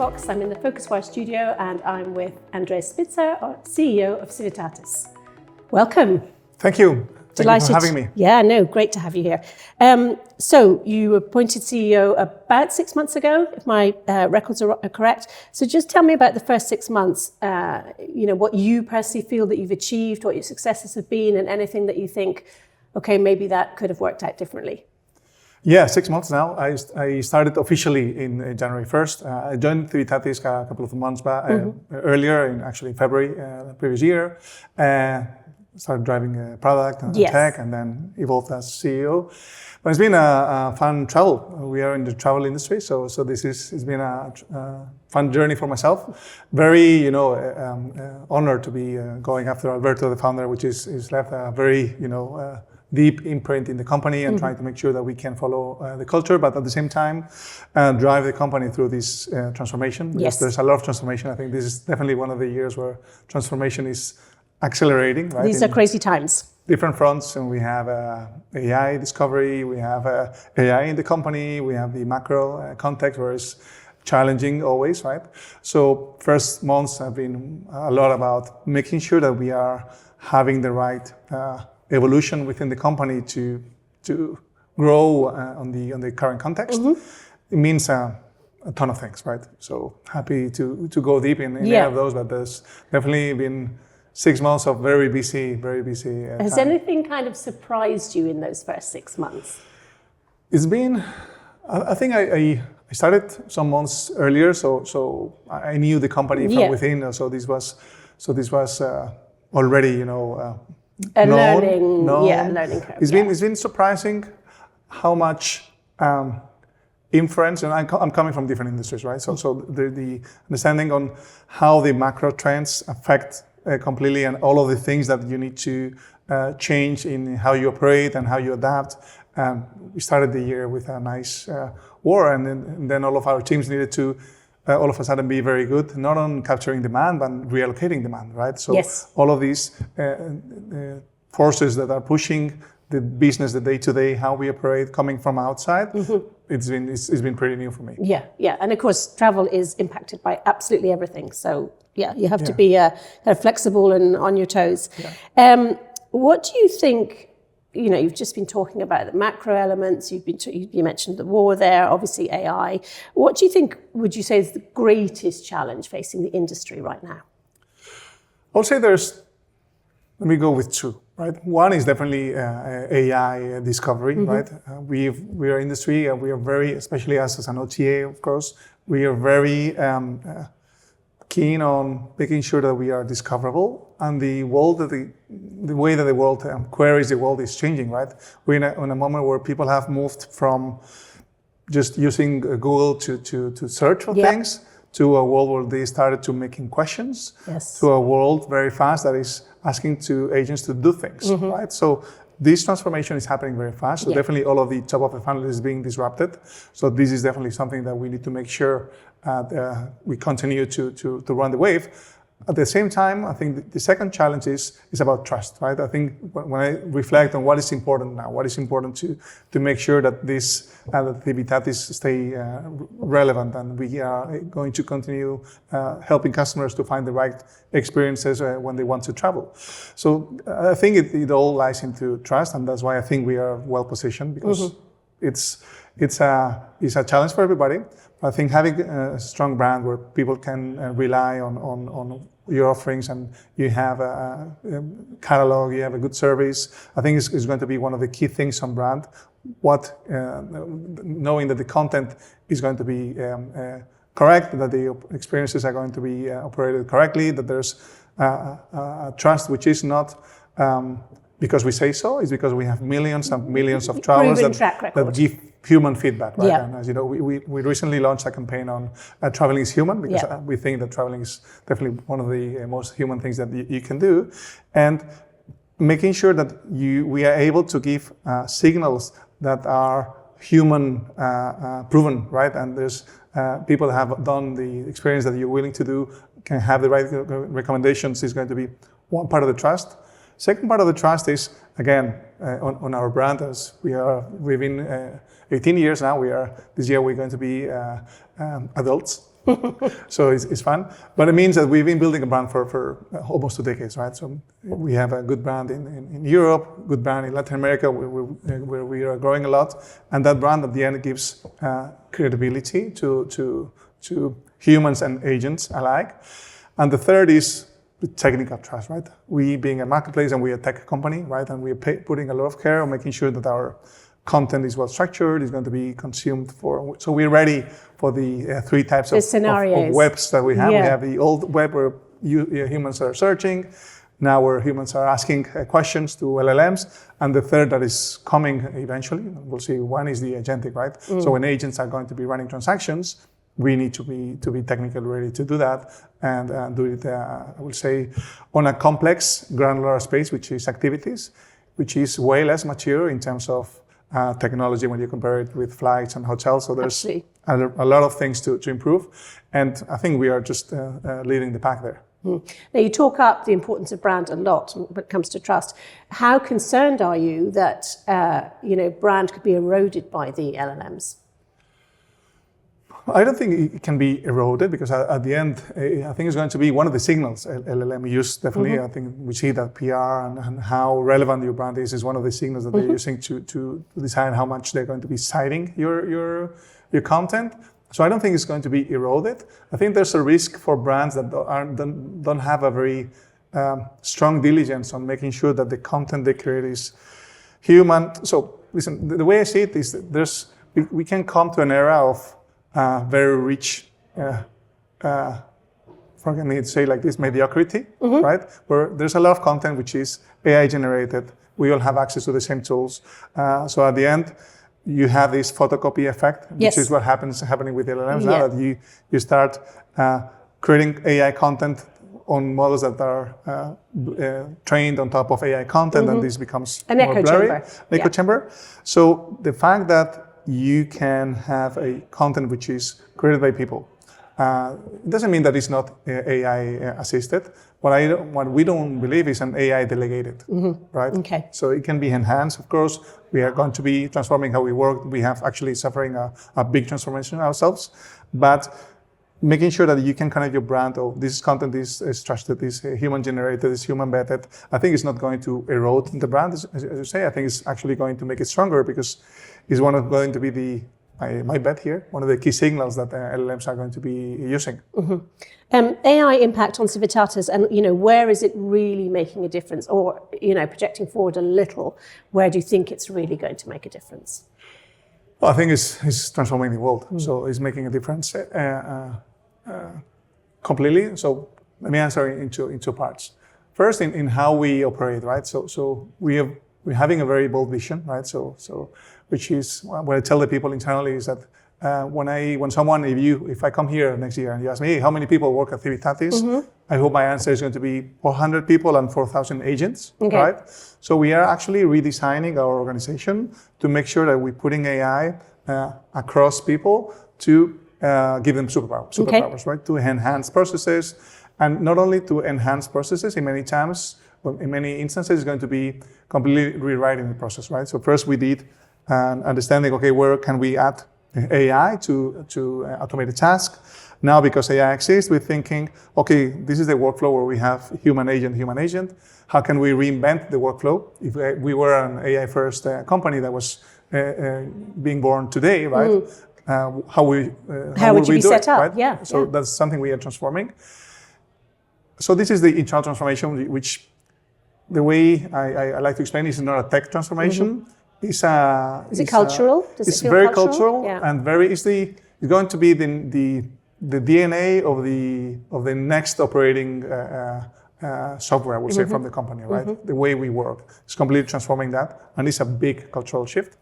Fox. I'm in the PhocusWire studio and I'm with Spitzer, CEO of Civitatis. Welcome. Thank you. Delighted. Thank you for having me. Yeah, no, great to have you here. So you were appointed CEO about 6 months ago, if my records are correct. So just tell me about the first 6 months, what you personally feel that you've achieved, what your successes have been, and anything that you think, okay, maybe that could have worked out differently. Yeah, 6 months now. I started officially in January 1st. I joined Civitatis a couple of months back, earlier, in February the previous year. Started driving product and tech, and then evolved as CEO. But it's been a fun travel. We are in the travel industry, so it's been a fun journey for myself. Very, honored to be going after Alberto, the founder, which is left a very, deep imprint in the company and trying to make sure that we can follow the culture, but at the same time drive the company through this transformation. Yes. There's a lot of transformation. I think this is definitely one of the years where transformation is accelerating. Right? These are crazy times. Different fronts, and we have AI discovery, we have AI in the company, we have the macro context where it's challenging always, right? So first months have been a lot about making sure that we are having the right evolution within the company to grow on the current context. It means a ton of things, right? So happy to go deep in any of those, but there's definitely been 6 months of very busy Has time. anything kind of surprised you in those first 6 months? It's been, I think I started some months earlier, so I knew the company from within. So this was already, A known. learning curve. It's been surprising how much influence, and I'm coming from different industries, right? So the understanding on how the macro trends affect completely, and all of the things that you need to change in how you operate and how you adapt. We started the year with a nice war, and then all of our teams needed to all of a sudden be very good, not on capturing demand, but reallocating demand, right? So all of these forces that are pushing the business, the day-to-day, how we operate, coming from outside, it's been pretty new for me. Yeah, and of course, travel is impacted by absolutely everything. So you have to be kind of flexible and on your toes. What do you think? You've just been talking about the macro elements. You mentioned the war there, obviously AI. What do you think? Would you say is the greatest challenge facing the industry right now? I would say let me go with two. Right, one is definitely AI discovery. Right, we are industry, and we are very, especially as an OTA, of course, we are very keen on making sure that we are discoverable, and the way that the world queries the world is changing. Right, we're in a moment where people have moved from just using Google to search for things, to a world where they started to making questions, to a world very fast that is asking to agents to do things. Right, so this transformation is happening very fast. So definitely all of the top of the funnel is being disrupted. So this is definitely something that we need to make sure we continue to run the wave. At the same time, I think the second challenge is about trust, right? I think when I reflect on what is important now, what is important to make sure that that Civitatis stay relevant, and we are going to continue helping customers to find the right experiences when they want to travel. So I think it all lies into trust, and that's why I think we are well positioned, because it's a challenge for everybody. I think having a strong brand where people can rely on your offerings, and you have a catalog, you have a good service, I think is going to be one of the key things on brand. Knowing that the content is going to be correct, that the experiences are going to be operated correctly, that there's a trust which is not because we say so, it's because we have millions and millions of travelers that give human feedback, right? And as you know, we recently launched a campaign on traveling is human, because we think that traveling is definitely one of the most human things that you can do, and making sure that we are able to give signals that are human proven, right? And there's people that have done the experience that you're willing to do, can have the right recommendations, is going to be one part of the trust. Second part of the trust is, again, on our brand, as we've been 18 years now. This year we're going to be adults, So it's fun. But it means that we've been building a brand for almost 2 decades, right? So we have a good brand in Europe, good brand in Latin America, where we are growing a lot. And that brand at the end gives credibility to humans and agents alike. And the third is the technical trust, right? We being a marketplace and we're a tech company, right? And we're putting a lot of care on making sure that our content is well structured, is going to be consumed for. So we're ready for the 3 types of webs that we have. Yeah. We have the old web where humans are searching, now where humans are asking questions to LLMs, and the third that is coming eventually, we'll see, one is the agentic, right? So when agents are going to be running transactions, we need to be technically ready to do that and do it, I would say, on a complex granular space, which is activities, which is way less mature in terms of technology when you compare it with flights and hotels. So there's a lot of things to improve. And I think we are just leading the pack there. Now, you talk up the importance of brand a lot when it comes to trust. How concerned are you that brand could be eroded by the LLMs? I don't think it can be eroded because at the end, I think it's going to be one of the signals LLM use, definitely. I think we see that PR and how relevant your brand is one of the signals that they're using to decide how much they're going to be citing your content. So I don't think it's going to be eroded. I think there's a risk for brands that don't have a very strong diligence on making sure that the content they create is human. So listen, the way I see it is that we can come to an era of very rich, forgive me to say like this, mediocrity, right? Where there's a lot of content which is AI generated. We all have access to the same tools. So at the end, you have this photocopy effect, which is what happening with LLMs now, that you start creating AI content on models that are trained on top of AI content, and this becomes an more echo blurry. chamber. An echo chamber. So the fact that you can have a content which is created by people. It doesn't mean that it's not AI assisted. What we don't believe is an AI delegated, right? Okay. So it can be enhanced, of course. We are going to be transforming how we work. We have actually suffering a big transformation ourselves, but making sure that you can connect your brand, this content is trusted, is human generated, is human vetted. I think it's not going to erode the brand, as you say. I think it's actually going to make it stronger because it's going to be my bet here, one of the key signals that LLMs are going to be using. AI impact on Civitatis, and where is it really making a difference? Or projecting forward a little, where do you think it's really going to make a difference? Well, I think it's transforming the world. So it's making a difference completely. So let me answer in two parts. First, in how we operate, right? So we're having a very bold vision, right? So which is what I tell the people internally is that if I come here next year and you ask me, hey, how many people work at Civitatis? I hope my answer is going to be 400 people and 4,000 agents, right? So we are actually redesigning our organization to make sure that we're putting AI across people to give them superpowers, right? To enhance processes, and not only to enhance processes. In many instances, it's going to be completely rewriting the process, right? So first we did understanding, okay, where can we add AI to automate a task? Now, because AI exists, we're thinking, okay, this is the workflow where we have human agent. How can we reinvent the workflow? If we were an AI-first company that was being born today, right? How would you be set up? Right? Yeah. So that's something we are transforming. So this is the internal transformation, which the way I like to explain is not a tech transformation. Is it cultural? It's very cultural and it's going to be the DNA of the next operating software, I would say, from the company, right? The way we work. It's completely transforming that, and it's a big cultural shift.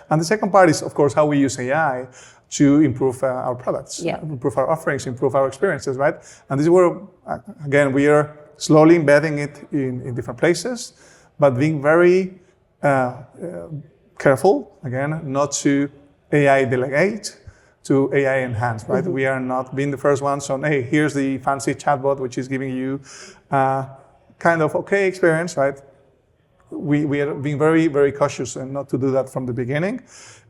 And the second part is, of course, how we use AI to improve our products, improve our offerings, improve our experiences, right? And this is where, again, we are slowly embedding it in different places, but being very careful, again, not to AI delegate, to AI enhance, right? We are not being the first ones on, hey, here's the fancy chatbot, which is giving you kind of okay experience, right? we are being very, very cautious and not to do that from the beginning,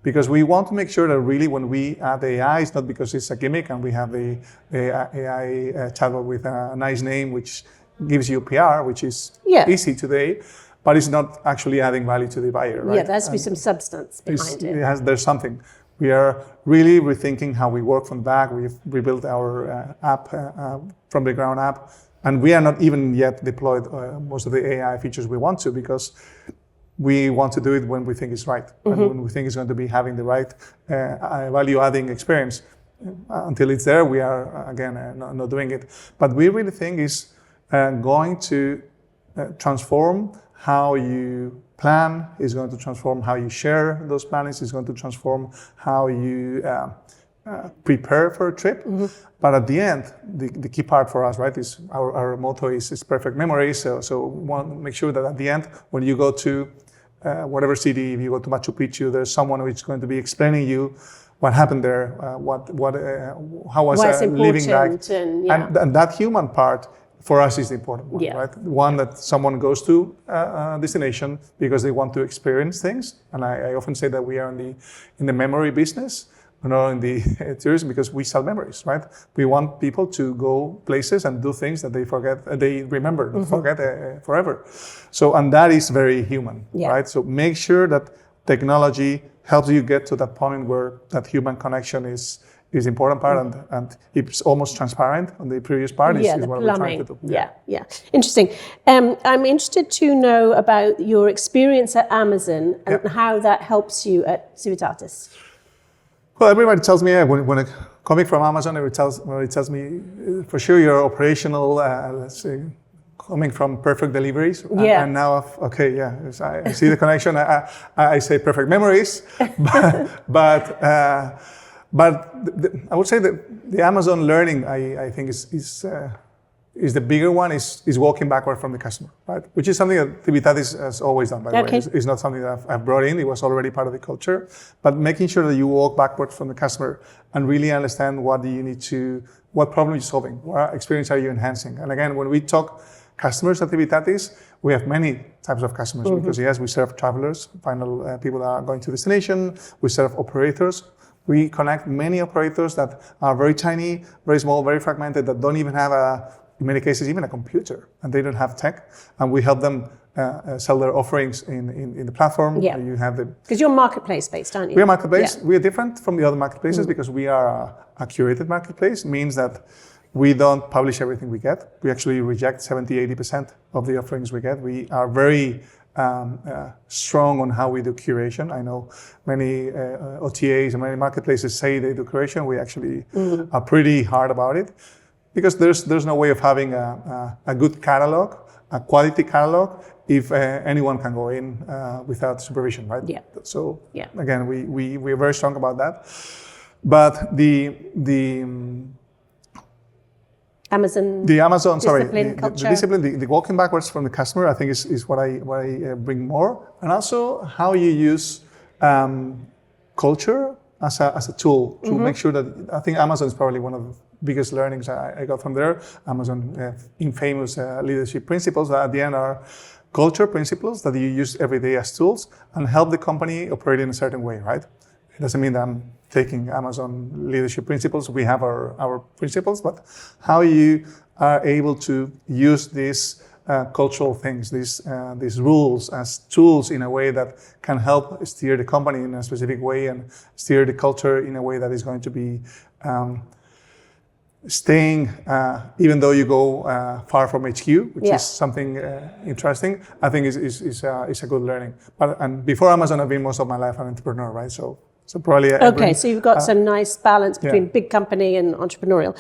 because we want to make sure that really when we add AI, it's not because it's a gimmick and we have the AI chatbot with a nice name, which gives you PR, which is easy today, but it's not actually adding value to the buyer, right? Yeah, there has to be some substance behind it. There's something. We are really rethinking how we work from the back. We've rebuilt our app from the ground up, and we are not even yet deployed most of the AI features we want to, because we want to do it when we think it's right, and when we think it's going to be having the right value-adding experience. Until it's there, we are, again, not doing it. But we really think it's going to transform how you plan, is going to transform how you share those plannings, is going to transform how you prepare for a trip. But at the end, the key part for us, right, is our motto is perfect memories. So we want to make sure that at the end, when you go to whatever city, if you go to Machu Picchu, there's someone who is going to be explaining you what happened there, how was living like, and that human part for us is the important one, right? One that someone goes to a destination because they want to experience things, and I often say that we are in the memory business, not in the tourism, because we sell memories, right? We want people to go places and do things that they remember, don't forget forever. So, and that is very human, right? So make sure that technology helps you get to that point where that human connection is important part, and it's almost transparent on the previous part is what we're trying to do. Yeah. Interesting. I'm interested to know about your experience at Amazon and how that helps you at Civitatis. Well, everybody tells me when coming from Amazon, everybody tells me for sure you're operational, let's say, coming from perfect deliveries. And now, I see the connection. I say perfect memories, but I would say that the Amazon learning, I think is the bigger one, is walking backward from the customer, right? Which is something that Civitatis has always done, by the way. It's not something that I've brought in. It was already part of the culture. But making sure that you walk backwards from the customer and really understand what problem you're solving, what experience are you enhancing. And again, when we talk customers at Civitatis, we have many types of customers, because yes, we serve travelers, final people that are going to destination. We serve operators. We connect many operators that are very tiny, very small, very fragmented, that don't even have in many cases, even a computer, and they don't have tech. And we help them sell their offerings in the platform. Yeah. You have because you're marketplace-based, aren't you? We're marketplace. Yeah. We are different from the other marketplaces because we are a curated marketplace. Means that we don't publish everything we get. We actually reject 70-80% of the offerings we get. We are very strong on how we do curation. I know many OTAs and many marketplaces say they do curation. We actually are pretty hard about it, because there's no way of having a good catalog, a quality catalog, if anyone can go in without supervision, right? Yeah. So again, we're very strong about that. But the Amazon discipline, the walking backwards from the customer, I think is what I bring more, and also how you use culture as a tool to make sure that, I think Amazon is probably one of the biggest learnings I got from there. Amazon infamous leadership principles that at the end are culture principles that you use every day as tools and help the company operate in a certain way, right? It doesn't mean that I'm taking Amazon leadership principles. We have our principles, but how you are able to use these cultural things, these rules as tools in a way that can help steer the company in a specific way and steer the culture in a way that is going to be staying, even though you go far from HQ, which is something interesting, I think is a good learning. And before Amazon, I've been most of my life an entrepreneur, right? So probably so you've got some nice balance between big company and entrepreneurial.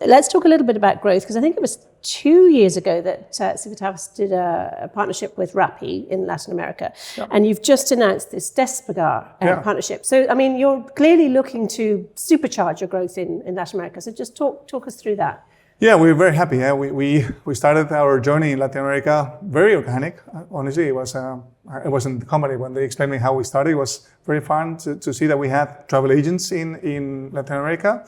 Let's talk a little bit about growth, because I think it was 2 years ago that Civitatis did a partnership with Rappi in Latin America, and you've just announced this Despegar partnership. So I mean, you're clearly looking to supercharge your growth in Latin America. So just talk us through that. Yeah, we're very happy. Yeah, we started our journey in Latin America very organic. Honestly, it wasn't the company. When they explained me how we started, it was very fun to see that we had travel agents in Latin America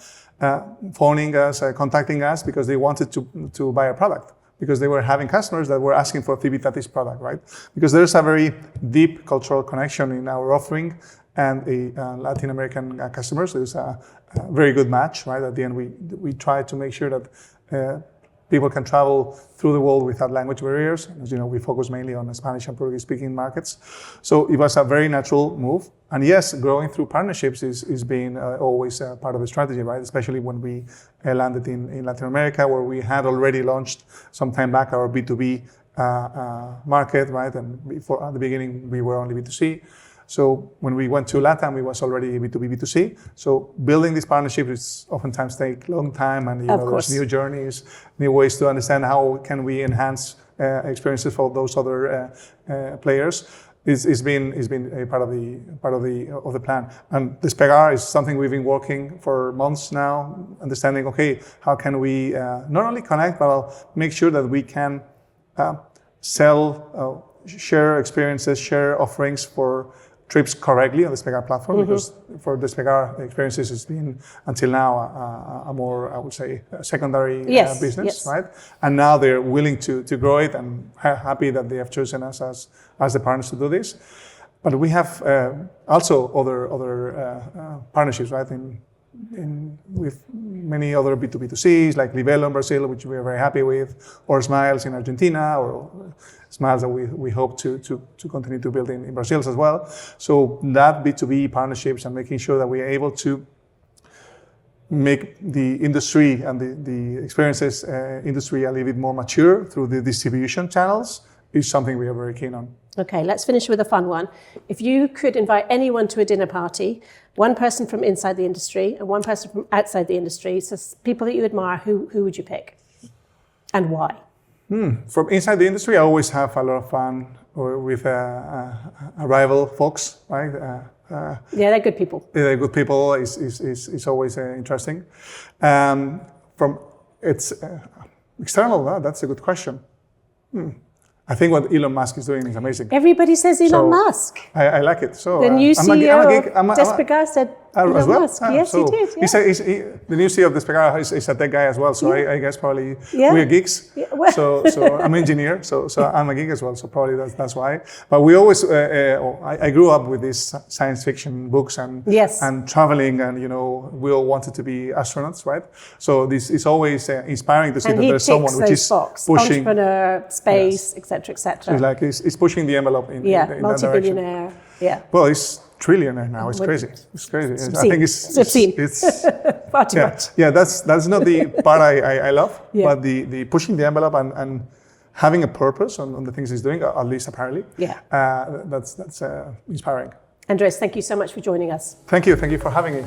phoning us, contacting us because they wanted to buy a product. because they were having customers that were asking for a Civitatis product, right? Because there's a very deep cultural connection in our offering and the Latin American customers. There's a very good match, right? At the end, we try to make sure that people can travel through the world without language barriers. As you know, we focus mainly on Spanish and Portuguese-speaking markets. So it was a very natural move. And yes, growing through partnerships is being always part of the strategy, right? Especially when we landed in Latin America, where we had already launched some time back our B2B market, right? And before, at the beginning, we were only B2C. So when we went to LATAM, we was already B2B, B2C. So building these partnerships is oftentimes take a long time, and there's new journeys, new ways to understand how can we enhance experiences for those other players. It's been a part of the plan. And Despegar is something we've been working for months now, understanding, okay, how can we not only connect, but make sure that we can sell, share experiences, share offerings for trips correctly on the Despegar platform, because for Despegar experiences, it's been until now a more, I would say, secondary business, right? And now they're willing to grow it, and happy that they have chosen us as the partners to do this. But we have also other partnerships, right? With many other B2B2Cs, like Livelo in Brazil, which we are very happy with, or Smiles in Argentina, or Smiles that we hope to continue to build in Brazil as well. So that B2B partnerships and making sure that we are able to make the industry and the experiences industry a little bit more mature through the distribution channels is something we are very keen on. Okay, let's finish with a fun one. If you could invite anyone to a dinner party, one person from inside the industry and one person from outside the industry, so people that you admire, who would you pick and why? From inside the industry, I always have a lot of fun with a rival, Fox, right? Yeah, they're good people. They're good people. It's always interesting. From its external, that's a good question. I think what Elon Musk is doing is amazing. Everybody says Elon Musk. I like it. So the new CEO of Despegar said Elon Musk. Yes, he did. Yeah. The new CEO of Despegar is a tech guy as well. So I guess probably we're geeks. Yeah, well. So I'm an engineer. So I'm a geek as well. So probably that's why. But we always I grew up with these science fiction books and traveling, and we all wanted to be astronauts, right? So this is always inspiring to see that there's someone which is pushing entrepreneur, space, etc. etc. It's like he's pushing the envelope in that direction. Multi-billionaire. Yeah. Well, he's trillionaire now. It's crazy. It's crazy. I think it's far too much. Yeah, that's not the part I love, but the pushing the envelope and having a purpose on the things he's doing, at least apparently. Yeah. That's inspiring. Andres, thank you so much for joining us. Thank you for having me.